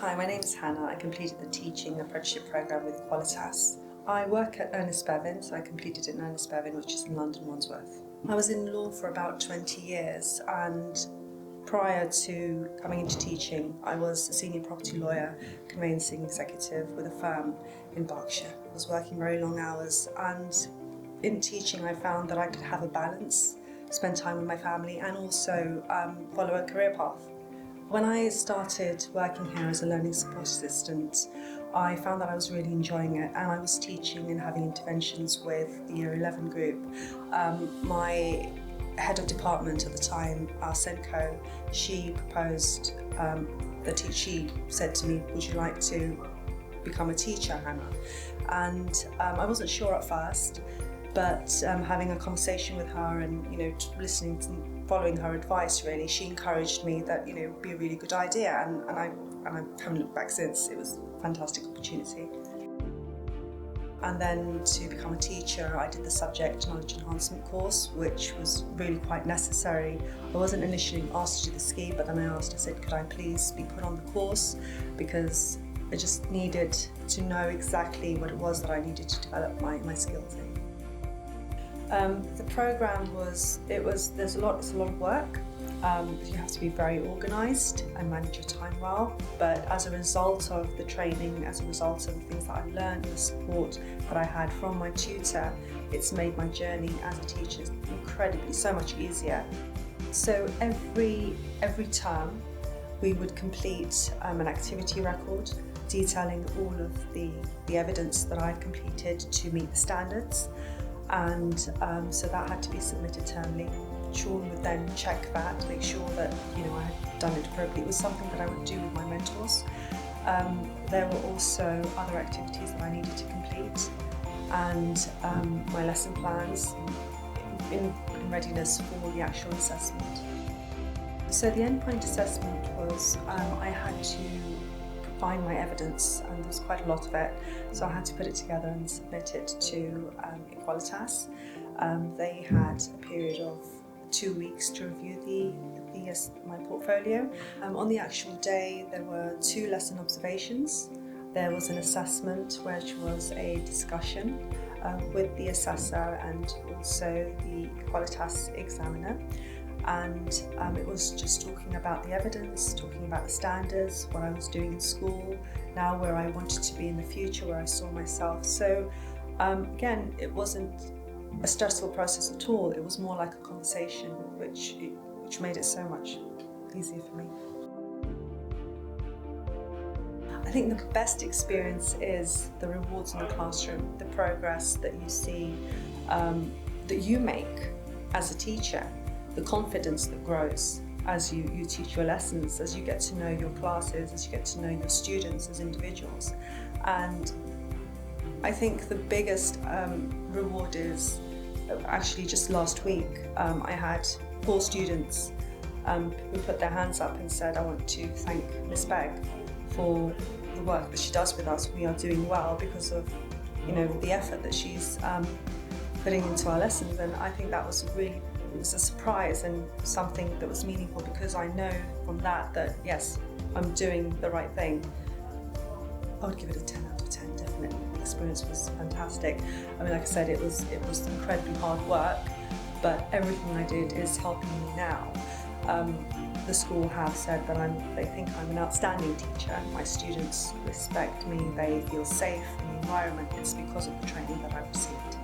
Hi, my name is Hannah. I completed the Teaching Apprenticeship Programme with e-Qualitas. I work at Ernest Bevin, so I completed it in Ernest Bevin, which is in London, Wandsworth. I was in law for about 20 years, and prior to coming into teaching, I was a senior property lawyer, conveyancing executive with a firm in Berkshire. I was working very long hours, and in teaching I found that I could have a balance, spend time with my family, and also follow a career path. When I started working here as a learning support assistant, I found that I was really enjoying it, and I was teaching and having interventions with the Year 11 group. My head of department at the time, our Senko, she proposed she said to me, "Would you like to become a teacher, Hannah?" And I wasn't sure at first, but having a conversation with her and listening to, following her advice, really, she encouraged me that it would be a really good idea, and I haven't looked back since. It was a fantastic opportunity. And then to become a teacher, I did the subject knowledge enhancement course, which was really quite necessary. I wasn't initially asked to do the ski, but then I said, could I please be put on the course, because I just needed to know exactly what it was that I needed to develop my skills in. The programme it's a lot of work. You have to be very organised and manage your time well, but as a result of the training, as a result of the things that I learned, the support that I had from my tutor, it's made my journey as a teacher incredibly so much easier. So every term we would complete an activity record detailing all of the evidence that I'd completed to meet the standards. And so that had to be submitted termly. Sean would then check that, make sure that I had done it appropriately. It was something that I would do with my mentors. There were also other activities that I needed to complete, and my lesson plans in readiness for the actual assessment. So the endpoint assessment was I had to find my evidence, and there was quite a lot of it, so I had to put it together and submit it to e-Qualitas. They had a period of 2 weeks to review my portfolio. On the actual day, there were 2 lesson observations. There was an assessment, which was a discussion with the assessor and also the e-Qualitas examiner. And it was just talking about the evidence, talking about the standards, what I was doing in school, now where I wanted to be in the future, where I saw myself. So again, it wasn't a stressful process at all. It was more like a conversation, which made it so much easier for me. I think the best experience is the rewards in the classroom, the progress that you see, that you make as a teacher, the confidence that grows as you teach your lessons, as you get to know your classes, as you get to know your students as individuals. And I think the biggest reward is actually just last week I had 4 students who put their hands up and said, "I want to thank Miss Begg for the work that she does with us. We are doing well because of the effort that she's putting into our lessons." And I think that was it was a surprise and something that was meaningful, because I know from that yes, I'm doing the right thing. I would give it a 10 out of 10, definitely. The experience was fantastic. I mean, like I said, it was incredibly hard work, but everything I did is helping me now. The school have said that they think I'm an outstanding teacher. My students respect me, they feel safe in the environment. It's because of the training that I've received.